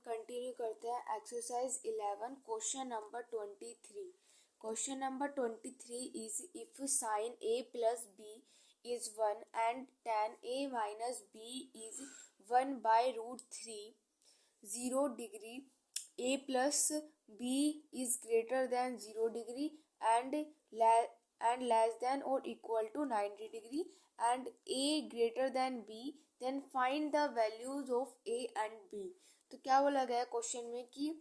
Continue करते हैं exercise 11 question number 23। Question number 23 is if sine a plus b is 1 and tan a minus b is 1 by root 3 0 degree a plus b is greater than 0 degree and less than or equal to 90 degree and a greater than b, then find the values of a and b। तो क्या बोला गया question में कि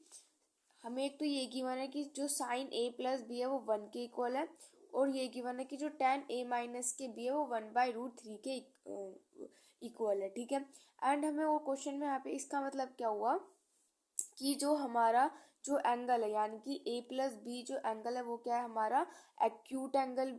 हमें एक तो ये गिवन है कि जो साइन a प्लस बी है वो 1 के इक्वल है, और ये गिवन है कि जो tan a माइनस के b है वो 1 बाई रूट 3 के इक्वल है। ठीक है, एंड हमें वो क्वेश्चन में यहाँ पे इसका मतलब क्या हुआ कि जो हमारा जो एंगल है यानी कि a प्लस बी जो एंगल है वो क्या है हमारा एक्यूट एंगल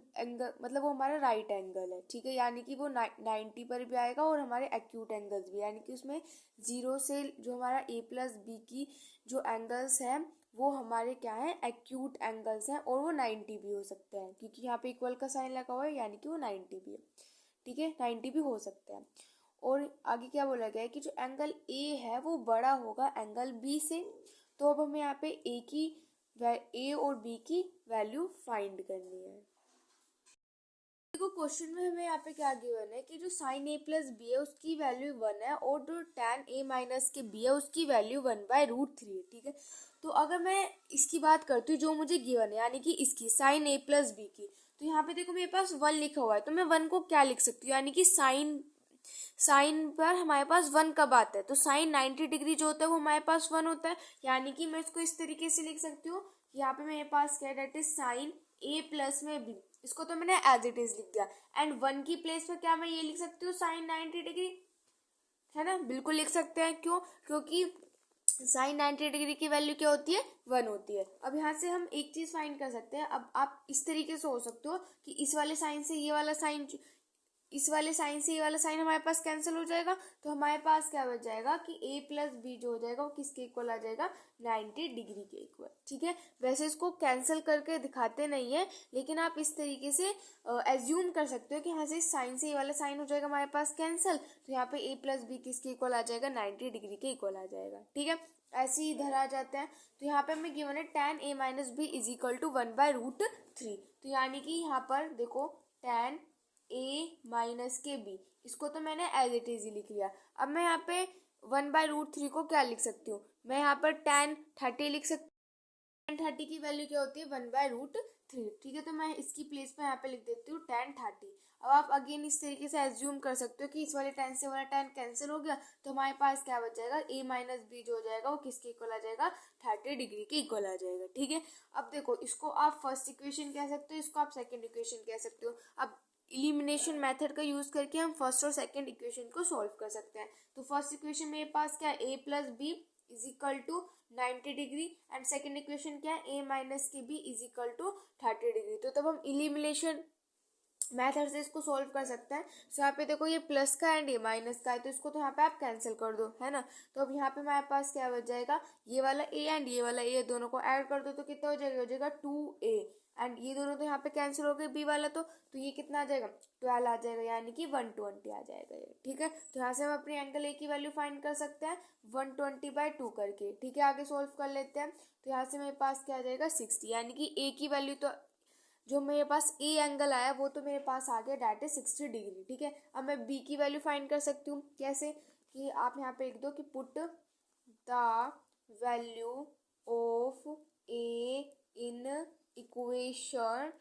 मतलब वो हमारा राइट एंगल है। ठीक है, यानी कि वो 90 पर भी आएगा और हमारे एक्यूट एंगल्स भी, यानी कि उसमें 0 से जो हमारा a प्लस बी की जो एंगल्स हैं वो हमारे क्या है एक्यूट एंगल्स हैं, और वो 90 भी हो सकते हैं क्योंकि यहाँ पे इक्वल का साइन लगा हुआ है यानी कि वो 90 भी है। ठीक है, 90 भी हो सकते हैं। और आगे क्या बोला गया है कि जो एंगल ए है वो बड़ा होगा एंगल बी से। तो अब हमें यहाँ पे ए और बी की वैल्यू फाइंड करनी है। देखो क्वेश्चन में हमें यहाँ पे क्या गिवन है कि जो साइन ए प्लस बी है उसकी वैल्यू 1 है और जो tan a माइनस के b है उसकी वैल्यू 1 बाय रूट 3 है। ठीक है, तो अगर मैं इसकी बात करती हूँ जो मुझे गिवन है यानी कि इसकी साइन a प्लस बी की, तो यहाँ पे देखो मेरे पास 1 लिखा हुआ है, तो मैं 1 को क्या लिख सकती हूँ, यानी कि साइन पर हमारे पास 1 कब आता है, तो साइन 90 डिग्री जो होता है वो हमारे पास 1 होता है, यानी कि मैं इसको इस तरीके से लिख सकती हूँ। यहाँ पे मेरे पास क्या that is sine a plus में b, इसको तो मैंने एज इट इज लिख दिया, एंड 1 की प्लेस पे क्या मैं ये लिख सकती हूँ साइन 90 डिग्री, है ना, बिल्कुल लिख सकते हैं। क्यों, क्योंकि साइन 90 डिग्री की वैल्यू क्या होती है 1 होती है। अब यहाँ से हम एक चीज फाइंड कर सकते हैं। अब आप इस तरीके से हो सकते हो कि इस वाले साइन से ये वाला साइन, इस वाले साइन से ये वाला साइन हमारे पास कैंसिल हो जाएगा, तो हमारे पास क्या बच जाएगा कि a प्लस बी जो हो जाएगा वो किसके इक्वल आ जाएगा 90 डिग्री के इक्वल। ठीक है, वैसे इसको कैंसिल करके दिखाते नहीं है, लेकिन आप इस तरीके से एज्यूम कर सकते हो कि यहाँ से साइन से ये वाला साइन हो जाएगा हमारे पास कैंसिल, तो यहाँ पे a प्लस बी किसके इक्वल आ जाएगा 90 डिग्री के इक्वल आ जाएगा। ठीक है, ऐसे ही इधर आ जाते हैं। तो यहाँ पे हमें गिवन है tan a minus B is equal to 1 by root 3, तो यानी कि यहाँ पर देखो tan a माइनस के b, इसको तो मैंने एज इट इज ही लिख लिया। अब मैं यहाँ पे 1 बाय रूट 3 को क्या लिख सकती हूँ, मैं यहाँ पर tan 30 लिख सकती हूँ। tan 30 की वैल्यू क्या होती है 1 बाय रूट 3। ठीक है, तो मैं इसकी प्लेस पे यहाँ पे लिख देती हूँ tan 30। अब आप अगेन इस तरीके से एज्यूम कर सकते हो कि इस वाले tan से वाला tan कैंसिल हो गया, तो हमारे पास क्या बच जाएगा a माइनस बी जो हो जाएगा वो किसके इक्वल आ जाएगा 30 डिग्री के इक्वल आ जाएगा। ठीक है, अब देखो इसको आप फर्स्ट इक्वेशन कह सकते हो, इसको आप सेकेंड इक्वेशन कह सकते हो। अब इलिमिनेशन मेथड का यूज करके हम फर्स्ट और सेकंड इक्वेशन को सॉल्व कर सकते हैं। तो फर्स्ट इक्वेशन मेरे पास क्या है a plus B is equal to 90 degree, and second equation क्या है a माइनस के b is equal to 30 degree. तो तब हम इलिमिनेशन मेथड से इसको सॉल्व कर सकते हैं। तो यहाँ पे देखो ये प्लस का एंड ये माइनस का है, तो इसको तो यहाँ पे आप कैंसिल कर दो, है ना। तो अब यहाँ पे हमारे पास क्या बच जाएगा, ये वाला a एंड ये वाला a दोनों को ऐड कर दो तो कितना हो जाएगा 2a, एंड ये दोनों तो यहाँ पे कैंसिल हो गए b वाला, तो ये कितना आ जाएगा 12 आ जाएगा, यानी कि 120 आ जाएगा ये। ठीक है, तो यहाँ से हम अपनी एंगल a की वैल्यू फाइंड कर सकते हैं 120 बाई 2 करके। ठीक है, आगे सोल्व कर लेते हैं। तो यहाँ से मेरे पास क्या आ जाएगा 60, यानी कि a की वैल्यू तो जो मेरे पास ए एंगल आया वो तो मेरे पास आ गया डेट इज 60 डिग्री। ठीक है, अब मैं बी की वैल्यू फाइंड कर सकती हूँ कैसे, कि आप यहाँ पे लिख दो कि put the value of A in equation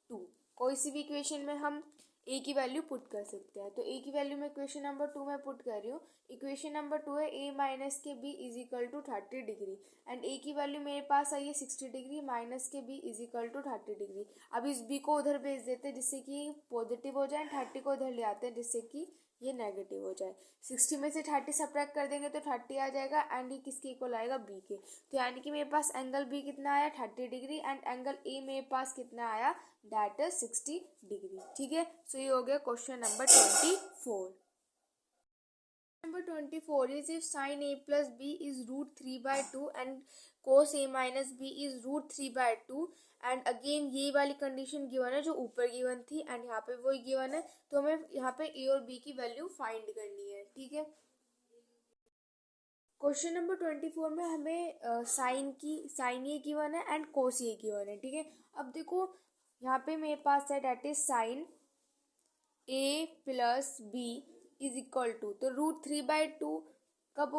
2। कोई सी भी इक्वेशन में हम ए की वैल्यू पुट कर सकते हैं। तो ए की वैल्यू मैं इक्वेशन नंबर 2 में पुट कर रही हूँ। इक्वेशन नंबर 2 है a माइनस के b is equal to 30 degree, and a की वैल्यू मेरे पास आई है 60 डिग्री माइनस के b is equal to 30 degree. अब इस b को उधर भेज देते हैं जिससे कि पॉजिटिव हो जाए, 30 को उधर ले आते हैं जिससे कि ये नेगेटिव हो जाए। 60 में से 30 सब्ट्रैक्ट कर देंगे तो 30 आ जाएगा, एंड ये किसके इक्वल आएगा b के। तो यानी कि मेरे पास एंगल b कितना आया 30 डिग्री, एंड एंगल a मेरे पास कितना आया दैट इज 60 डिग्री। ठीक है, सो ये हो गया question number 24। Number 24 is if sin a plus b is root 3 by 2 and cos a minus b is root 3 by 2, and again ये वाली कंडीशन गिवन है जो ऊपर गिवन थी, एंड यहाँ पे वही गिवन है, तो हमें यहाँ पे a और b की वैल्यू फाइंड करनी है। ठीक है, क्वेश्चन नंबर 24 में हमें साइन ए गिवन है एंड कोस ए गिवन है, ठीक है। अब देखो यहाँ पे मेरे पास है that is sine a plus B is equal to, तो √3/2 कब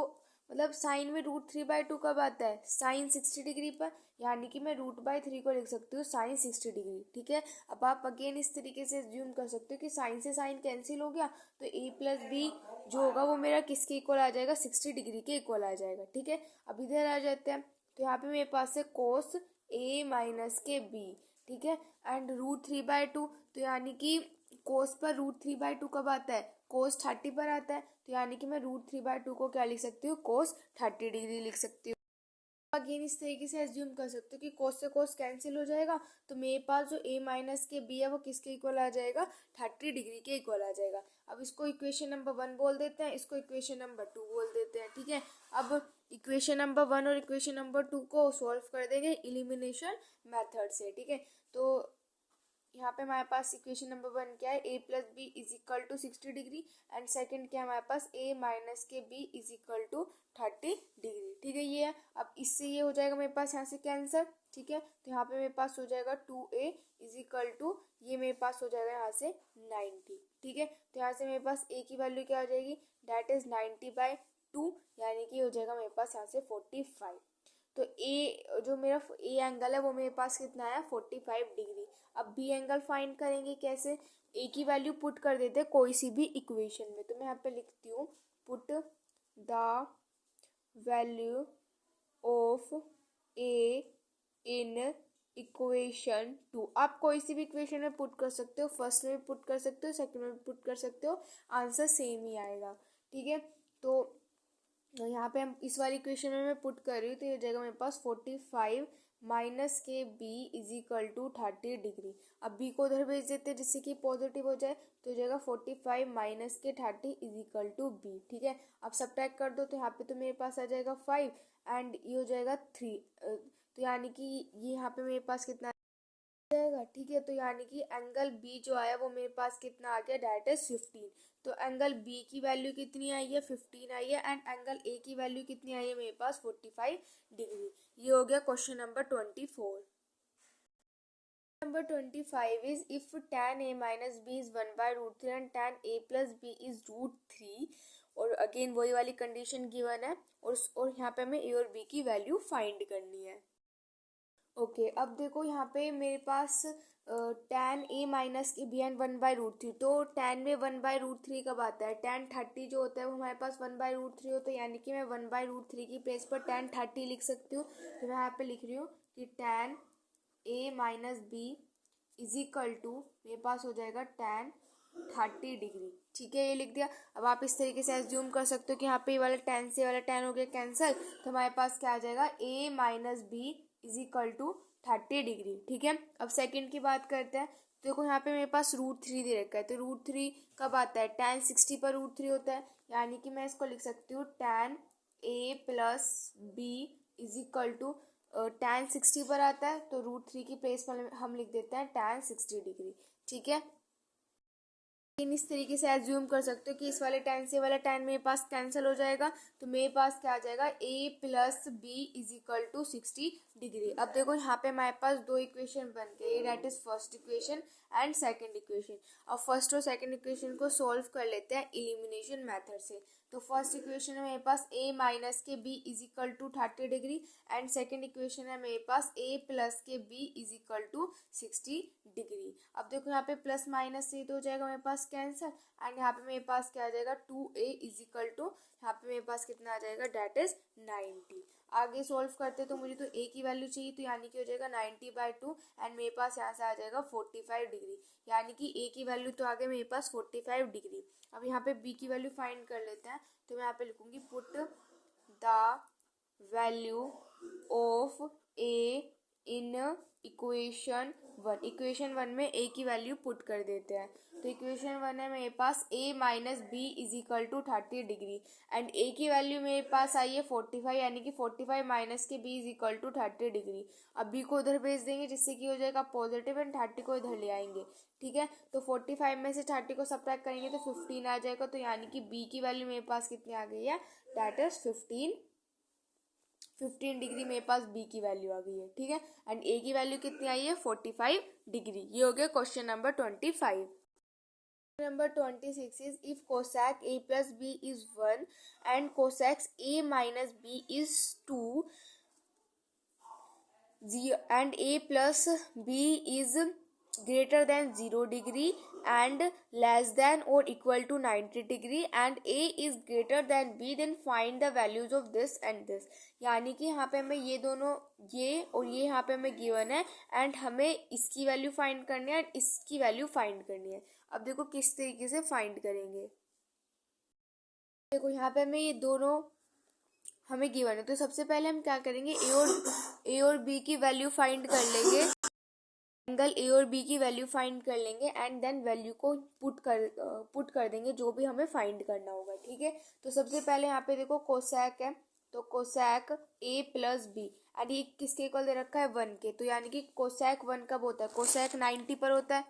मतलब साइन में √3/2 कब आता है, साइन 60 डिग्री पर, यानी कि मैं √3 को लिख सकती हूँ साइन 60 डिग्री, ठीक है। अब आप अगेन इस तरीके से एज्यूम कर सकते हो कि साइन से साइन कैंसिल हो गया, तो ए प्लस बी जो होगा वो मेरा किसके इक्वल आ जाएगा, 60 डिग्री के इक्वल आ जाएगा, ठीक है। अब इधर आ जाते हैं, तो यहाँ पे मेरे पास है कोस ए माइनस के बी, ठीक है, एंड √3/2, तो यानी कि कोस पर √3/2 कब आता है, कोस 30 पर आता है, तो यानी कि मैं √3/2 को क्या लिख सकती हूँ, कोस 30 डिग्री लिख सकती हूँ। अगेन इस तरीके से एज्यूम कर सकते हो कि कोस से कोस कैंसिल हो जाएगा, तो मेरे पास जो ए माइनस के बी है वो किसके इक्वल आ जाएगा, 30 डिग्री के इक्वल आ जाएगा। अब इसको इक्वेशन नंबर 1 बोल देते हैं, इसको इक्वेशन नंबर 2 बोल देते हैं, ठीक है। अब इक्वेशन नंबर 1 और इक्वेशन नंबर 2 को सॉल्व कर देंगे एलिमिनेशन मेथड से, ठीक है। तो यहाँ पे हमारे पास इक्वेशन नंबर 1 क्या है, a plus B is equal to 60 degree, and second क्या है हमारे पास, ए माइनस के b is equal to 30 degree, ठीक है। ये है, अब इससे ये हो जाएगा मेरे पास यहाँ से कैंसर, ठीक है। तो यहाँ पे मेरे पास हो जाएगा 2a इज इक्वल टू, ये मेरे पास हो जाएगा यहाँ से 90, ठीक है। तो यहाँ से मेरे पास a की वैल्यू क्या हो जाएगी, डेट इज 90/2, यानी कि हो जाएगा मेरे पास यहाँ से 45। तो ए जो मेरा ए एंगल है वो मेरे पास कितना है, 45 डिग्री। अब बी एंगल फाइंड करेंगे कैसे, ए की वैल्यू पुट कर देते हैं कोई सी भी इक्वेशन में, तो मैं यहाँ पे लिखती हूँ put the value of A in equation 2। आप कोई सी भी इक्वेशन में पुट कर सकते हो, फर्स्ट में भी पुट कर सकते हो, सेकंड में भी पुट कर सकते हो, आंसर सेम ही आएगा, ठीक है। तो यहाँ पे हम इस वाली इक्वेशन में मैं पुट कर रही हूँ, तो ये हो जाएगा मेरे पास 45 माइनस के b is equal to 30 degree. अब बी को उधर भेज देते हैं जिससे कि पॉजिटिव हो जाए, तो हो जाएगा 45 माइनस के 30 इज इक्वल टू बी, ठीक है। अब सब्ट्रैक्ट कर दो, तो यहाँ पे तो मेरे पास आ जाएगा 5 एंड ये हो जाएगा 3, तो यानी कि ये यहाँ पे मेरे पास कितना जाएगा, ठीक है। तो यानी कि एंगल बी जो आया वो मेरे पास कितना आ गया, डेट इज 15। तो एंगल बी की वैल्यू कितनी आई है, 15 आई है, एंड एंगल ए की वैल्यू कितनी आई है मेरे पास, 45 डिग्री। ये हो गया question number 24। Number 25 is if tan a minus b is 1/√3 and tan a plus b is √3, और अगेन वही वाली कंडीशन गिवन है, और यहाँ पे हमें a और b की वैल्यू फाइंड करनी है। ओके अब देखो यहाँ पे मेरे पास tan a माइनस के बी एंड 1/√3, तो tan में 1/√3 कब आता है, tan 30 जो होता है वो हमारे पास 1/√3 होता है, यानी कि मैं 1/√3 की प्लेस पर tan 30 लिख सकती हूँ। तो मैं यहाँ पे लिख रही हूँ कि tan a minus B is equal to, मेरे पास हो जाएगा tan 30 डिग्री, ठीक है, ये लिख दिया। अब आप इस तरीके से एज्यूम कर सकते हो कि यहाँ पे ये वाला tan से वाला tan हो गया कैंसिल, तो हमारे पास क्या आ जाएगा, a minus B is equal to 30 degree, ठीक है। अब सेकंड की बात करते हैं, तो देखो यहाँ पे मेरे पास √3 दे रखा है, तो √3 कब आता है, tan 60 पर √3 होता है, यानी कि मैं इसको लिख सकती हूँ tan a plus B is equal to, tan 60 पर आता है तो √3 की प्लेस पर हम लिख देते हैं tan 60 डिग्री, ठीक है। इस तरीके से एज्यूम कर सकते हो कि इस वाले tan से वाला tan मेरे पास कैंसिल हो जाएगा, तो मेरे पास क्या आ जाएगा, a plus B is equal to 60 degree. अब देखो यहाँ पे हमारे पास दो इक्वेशन बन गए, that is first equation and second equation. अब फर्स्ट और सेकंड इक्वेशन को सॉल्व कर लेते हैं एलिमिनेशन मेथड से। तो फर्स्ट इक्वेशन है मेरे पास a माइनस के b is equal to 30 degree, and second equation है मेरे पास a प्लस के b is equal to 60 degree. अब देखो यहाँ पे प्लस माइनस से तो हो जाएगा मेरे पास कैंसर, एंड यहाँ पे मेरे पास क्या आ जाएगा, 2a इज इक्वल टू, यहाँ पे मेरे पास कितना आ जाएगा, डेट इज 90। आगे सॉल्व करते तो मुझे तो a की वैल्यू चाहिए, तो यानी कि हो जाएगा 90/2, एंड मेरे पास यहाँ से आ जाएगा 45 डिग्री, यानी कि a की वैल्यू तो आ गई मेरे पास 45 डिग्री। अब यहाँ पे b की वैल्यू फाइंड कर लेते हैं, तो मैं यहाँ पे लिखूंगी put the value of a in equation 1 में a की वैल्यू पुट कर देते हैं। तो इक्वेशन 1 है मेरे पास a minus B is equal to 30 degree, and a की वैल्यू मेरे पास आई है 45, यानी कि 45 माइनस के b is equal to 30 degree. अब b को उधर भेज देंगे जिससे कि हो जाएगा पॉजिटिव, एंड 30 को इधर ले आएंगे, ठीक है। तो 45 में से 30 को सब्ट्रैक्ट करेंगे तो 15 आ जाएगा, तो यानी कि b की वैल्यू मेरे पास कितनी आ गई है, दैट इज 15 15 डिग्री मेरे पास बी की वैल्यू आ गई है, ठीक है। एंड ए की वैल्यू कितनी आई है 45 डिग्री। ये हो गया question number 25। Number 26 is if cosec a plus b is 1 and cosec a minus b is 2 and a plus b is greater than 0 degree and less than or equal to 90 degree and a is greater than b, then find the values of this and this। यानी कि यहाँ पे हमें ये दोनों, ये और ये यहाँ पे हमें गिवन है एंड हमें इसकी वैल्यू फाइंड करनी है एंड इसकी वैल्यू फाइंड करनी है। अब देखो किस तरीके से फाइंड करेंगे। देखो यहाँ पे हमें ये दोनों हमें गिवन है, तो सबसे पहले हम क्या करेंगे, ए और बी की वैल्यू फाइंड कर लेंगे, एंगल ए और बी की वैल्यू फाइंड कर लेंगे एंड देन वैल्यू को पुट कर देंगे जो भी हमें फाइंड करना होगा, ठीक है। तो सबसे पहले यहाँ पे देखो कोसैक है, तो cosec A plus B and ये किसके इक्वल दे रखा है 1 के, तो यानी कि कोसैक 1 कब होता है, कोसैक 90 पर होता है,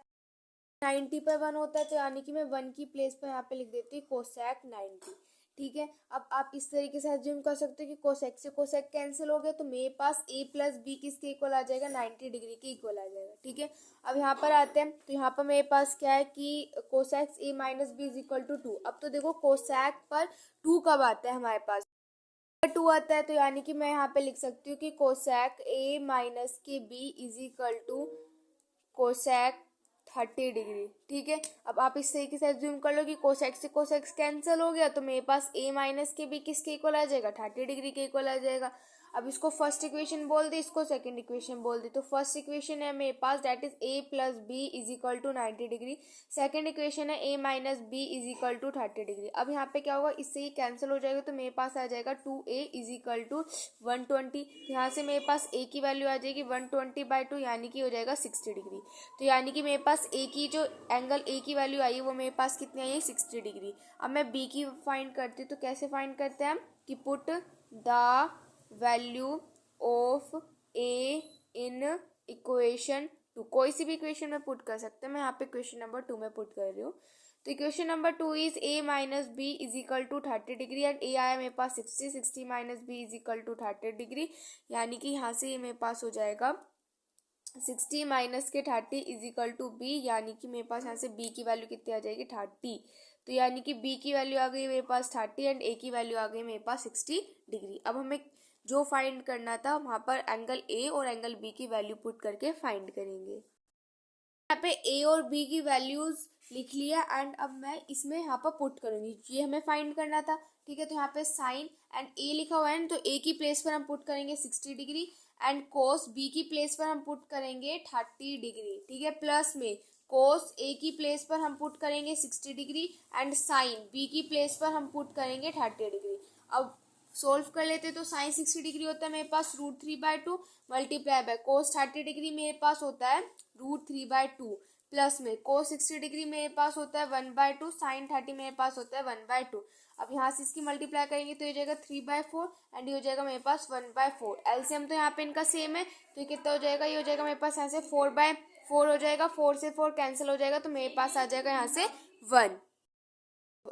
90 पर 1 होता है, तो यानी कि मैं 1 की प्लेस पर यहाँ पे लिख देती हूँ कोसैक 90, ठीक है। अब आप इस तरीके से अज्यूम कर सकते हो कि कोसेक से कोसेक कैंसिल हो गया, तो मेरे पास a प्लस बी किसके इक्वल आ जाएगा 90 डिग्री के इक्वल आ जाएगा, ठीक है। अब यहाँ पर आते हैं, तो यहाँ पर मेरे पास क्या है कि cosec a minus B is equal to 2। अब तो देखो कोसेक पर 2 कब आता है, हमारे पास 2 आता है, तो यानी कि मैं यहाँ पे लिख सकती हूँ कि कोसेक a माइनस के b is equal to cosec 30 degree, ठीक है। अब आप इस तरीके से एज्यूम कर लो कि कोसेक से कोसेक कैंसिल हो गया, तो मेरे पास a माइनस के बी किसके इक्वल आ जाएगा 30 डिग्री के इक्वल आ जाएगा। अब इसको फर्स्ट इक्वेशन बोल दी, इसको सेकंड इक्वेशन बोल दी। तो फर्स्ट इक्वेशन है मेरे पास that is a plus B is equal to 90 degree, second equation है a minus B is equal to 30 degree. अब यहाँ पे क्या होगा, इससे ही कैंसिल हो जाएगा, तो मेरे पास आ जाएगा 2a इज इक्वल टू 120। तो यहाँ से मेरे पास a की वैल्यू आ जाएगी 120/2 यानी कि हो जाएगा 60 डिग्री। तो यानी कि मेरे पास a की जो एंगल a की वैल्यू आई है वो मेरे पास कितनी आई है 60 डिग्री। अब मैं b की फाइंड करती हूँ, तो कैसे फाइंड करते हैं कि put the value of a in equation 2, कोई सी भी इक्वेशन में पुट कर सकते हैं, मैं यहाँ पे इक्वेशन नंबर 2 में पुट कर रही हूँ। तो equation number 2 is a minus B is equal to 30 degree and a आया मेरे पास 60 minus B is equal to 30 degree, यानी कि यहाँ से ये मेरे पास हो जाएगा 60 माइनस के 30 इज इक्वल टू बी, यानी कि मेरे पास यहाँ से b की वैल्यू कितनी आ जाएगी 30। तो यानी कि b की वैल्यू आ गई मेरे पास 30 एंड a की वैल्यू आ गई मेरे पास 60 डिग्री। अब हमें जो फाइंड करना था वहाँ पर एंगल a और एंगल b की वैल्यू पुट करके फाइंड करेंगे। यहाँ पे a और b की वैल्यूज लिख लिया एंड अब मैं इसमें यहाँ पर पुट करूंगी, ये हमें फाइंड करना था, ठीक है। तो यहाँ पे साइन एंड a लिखा हुआ है, तो a की प्लेस पर हम पुट करेंगे 60 डिग्री एंड कोस b की प्लेस पर हम पुट करेंगे 30 डिग्री, ठीक है। प्लस में कोस a की प्लेस पर हम पुट करेंगे 60 डिग्री एंड साइन b की प्लेस पर हम पुट करेंगे 30 डिग्री। अब सोल्व कर लेते, तो साइन 60 डिग्री होता है मेरे पास √3/2 मल्टीप्लाई बाय कोस 30 डिग्री मेरे पास होता है √3/2 प्लस में कोस 60 डिग्री मेरे पास होता है 1/2, साइन 30 मेरे पास होता है 1/2। अब यहाँ से इसकी मल्टीप्लाई करेंगे तो ये जाएगा 3/4 एंड ये हो जाएगा मेरे पास 1/4। एलसीएम तो यहाँ पे इनका सेम है, तो ये कितना हो जाएगा, ये हो जाएगा मेरे पास यहाँ से 4/4 हो जाएगा, 4 से 4 कैंसिल हो जाएगा, तो मेरे पास आ जाएगा यहाँ से 1।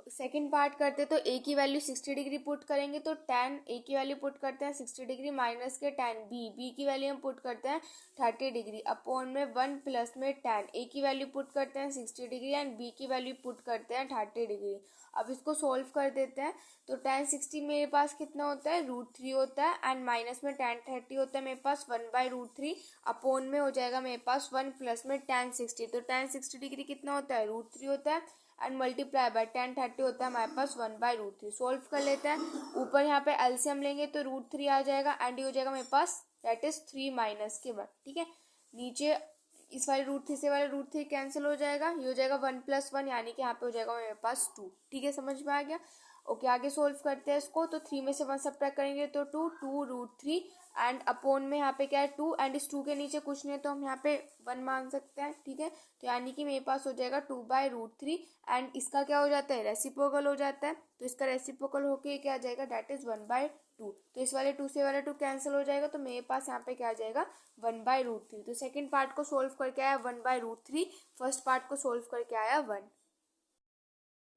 सेकेंड पार्ट करते तो a की वैल्यू 60 डिग्री पुट करेंगे, तो tan a की वैल्यू पुट करते हैं 60 डिग्री माइनस के tan b की वैल्यू हम पुट करते हैं 30 डिग्री अपॉन में 1 प्लस में tan a की वैल्यू पुट करते हैं 60 डिग्री एंड b की वैल्यू पुट करते हैं 30 डिग्री। अब इसको सोल्व कर देते हैं, तो tan 60 मेरे पास कितना होता है √3 होता है एंड माइनस में tan 30 होता है मेरे पास 1/√3 अपॉन में हो जाएगा मेरे पास 1 प्लस में tan 60, तो tan 60 डिग्री कितना होता है √3 होता है एंड मल्टीप्लाई बाय tan 30 होता है हमारे पास 1/√3। सोल्व कर लेते हैं, ऊपर यहाँ पे एलसीएम लेंगे तो √3 आ जाएगा एंड ये हो जाएगा मेरे पास दैट इज 3 माइनस के 1, ठीक है। नीचे इस वाले √3 से वाले √3 कैंसिल हो जाएगा, ये हो जाएगा 1 + 1 यानी कि यहाँ पे हो जाएगा मेरे पास 2, ठीक है, समझ में आ गया। ओके, आगे सोल्व करते हैं इसको, तो 3 में से 1 सब्ट्रैक्ट करेंगे तो 2 √3 एंड अपॉन में यहाँ पे क्या है 2 एंड इस 2 के नीचे कुछ नहीं है तो हम यहाँ पे 1 मान सकते हैं, ठीक है। तो यानी कि मेरे पास हो जाएगा 2/√3 एंड इसका क्या हो जाता है रेसिप्रोकल हो जाता है, तो इसका रेसिप्रोकल होके क्या आ जाएगा दैट इज 1/2। तो इस वाले 2 से वाले 2 कैंसिल हो जाएगा, तो मेरे पास यहाँ पे क्या आ जाएगा 1/√3। तो सेकेंड पार्ट को सोल्व करके आया 1/√3, फर्स्ट पार्ट को सोल्व करके आया 1।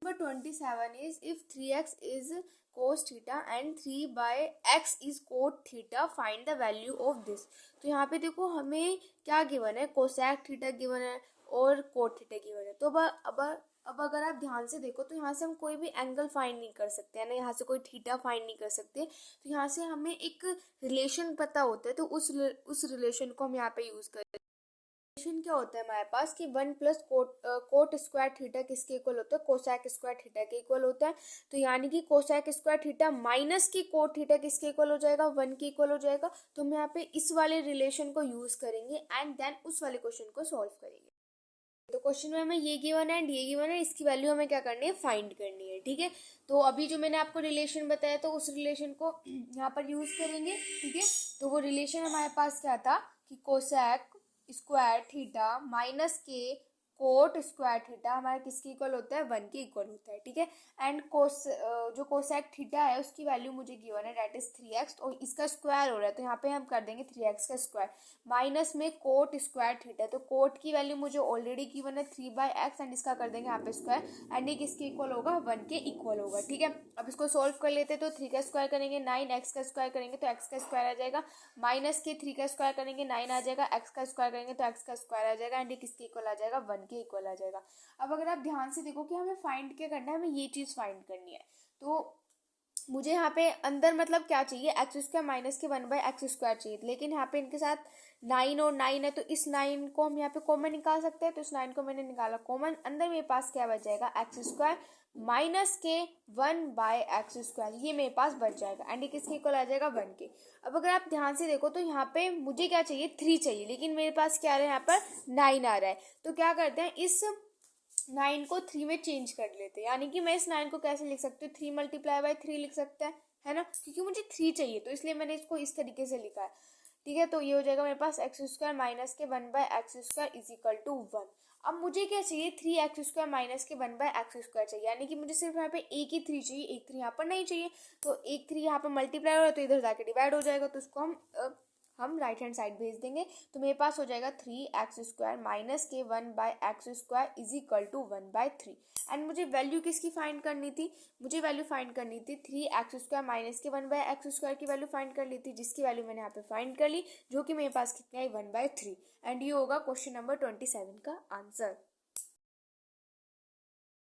Number 27 is if 3x is cos theta and 3/x is cot theta, find the value of this. तो यहाँ पे देखो हमें क्या गिवन है, कोसेक थीटा गिवन है और कोट थीटा गिवन है। तो अब अगर आप ध्यान से देखो तो यहाँ से हम कोई भी एंगल फाइंड नहीं कर सकते है ना, यहाँ से कोई थीटा फाइंड नहीं कर सकते। तो यहाँ से हमें एक रिलेशन पता होता है, तो उस रिलेशन को हम यहाँ पे यूज करें। रिलेशन क्या होता है हमारे पास कि 1 प्लस कोट स्क्वायर थीटा किसके इक्वल होता है, कोसेक स्क्वायर थीटा के इक्वल होता है। तो यानी कि कोसेक स्क्वायर थीटा माइनस की कोट थीटा किसके इक्वल हो जाएगा, 1 के इक्वल हो जाएगा। तो हम यहाँ पे इस वाले रिलेशन को यूज करेंगे एंड देन उस वाले क्वेश्चन को सॉल्व करेंगे। तो क्वेश्चन में हमें ये गिवन है एंड ये गिवन है, इसकी वैल्यू हमें क्या करनी है, फाइंड करनी है। ठीक है, तो अभी जो मैंने आपको रिलेशन बताया तो उस रिलेशन को यहाँ पर यूज करेंगे। ठीक है, तो वो रिलेशन हमारे पास क्या था कि कोसेक स्क्वायर थीटा माइनस के कोट स्क्वायर थीटा हमारे किसके इक्वल होता है, 1 के इक्वल होता है। ठीक है, एंड जो कोसेक थीटा है उसकी वैल्यू मुझे गिवन है दैट इज 3x, और इसका स्क्वायर हो रहा है तो यहाँ पे हम कर देंगे 3x का स्क्वायर माइनस में कोट स्क्वायर थीटा। तो कोट की वैल्यू मुझे ऑलरेडी गिवन है 3/x एंड इसका कर देंगे यहाँ पे स्क्वायर एंड ये किसके इक्वल होगा, 1 के इक्वल होगा। ठीक है, अब इसको सोल्व कर लेते हैं। तो 3 का स्क्वायर करेंगे 9, x का स्क्वायर करेंगे तो x का स्क्वायर आ जाएगा, माइनस के 3 का स्क्वायर करेंगे 9 आ जाएगा, x का स्क्वायर करेंगे तो x का स्क्वायर आ जाएगा एंड ये किसके इक्वल आ जाएगा, 1 के इक्वल आ जाएगा। अब अगर आप ध्यान से देखो कि हमें फाइंड क्या करना है, हमें ये चीज फाइंड करनी है। तो मुझे यहाँ पे अंदर मतलब क्या चाहिए, एक्स स्क्वायर माइनस के 1/x स्क्वायर चाहिए, लेकिन यहाँ पे इनके साथ 9 और 9 है तो इस 9 को हम यहाँ पे कॉमन निकाल सकते हैं। तो इस 9 को मैंने निकाला कॉमन, अंदर मेरे पास क्या बच जाएगा, एक्स स्क्वायर माइनस के 1/x स्क्वायर, ये मेरे पास बच जाएगा एंड ये किसके इक्वल आ जाएगा, 1 के। अब अगर आप ध्यान से देखो तो यहाँ पे मुझे क्या चाहिए, 3 चाहिए, लेकिन मेरे पास क्या आ रहा है, यहाँ पर 9 आ रहा है। तो क्या करते हैं, इस 9 को 3 में चेंज कर लेते हैं, यानी कि मैं इस 9 को कैसे लिख सकती हूँ, 3 × 3 लिख सकते हैं, है ना, क्योंकि मुझे 3 चाहिए तो इसलिए मैंने इसको इस तरीके से लिखा है। ठीक है, तो ये हो जाएगा मेरे पास एक्स स्क्वायर माइनस के 1/x square is equal to 1। अब मुझे क्या चाहिए, 3x स्क्वायर माइनस के 1/x स्क्वायर चाहिए, यानी कि मुझे सिर्फ यहाँ पे एक ही 3 चाहिए, एक 3 यहाँ पर नहीं चाहिए। तो एक 3 यहाँ पर मल्टीप्लाई हो रहा है तो इधर जाके डिवाइड हो जाएगा, तो उसको हम राइट हैंड साइड भेज देंगे। तो मेरे पास हो जाएगा 3x स्क्वायर माइनस के 1/x square is equal to 1/3। And मुझे वैल्यू किसकी फाइंड करनी थी, मुझे वैल्यू फाइंड करनी थी 3x स्क्वायर माइनस के 1/x स्क्वायर की वैल्यू फाइंड कर ली थी, जिसकी वैल्यू मैंने यहाँ पे फाइंड कर ली, जो कि मेरे पास कितना है, 1/3। एंड ये होगा क्वेश्चन नंबर 27 का आंसर।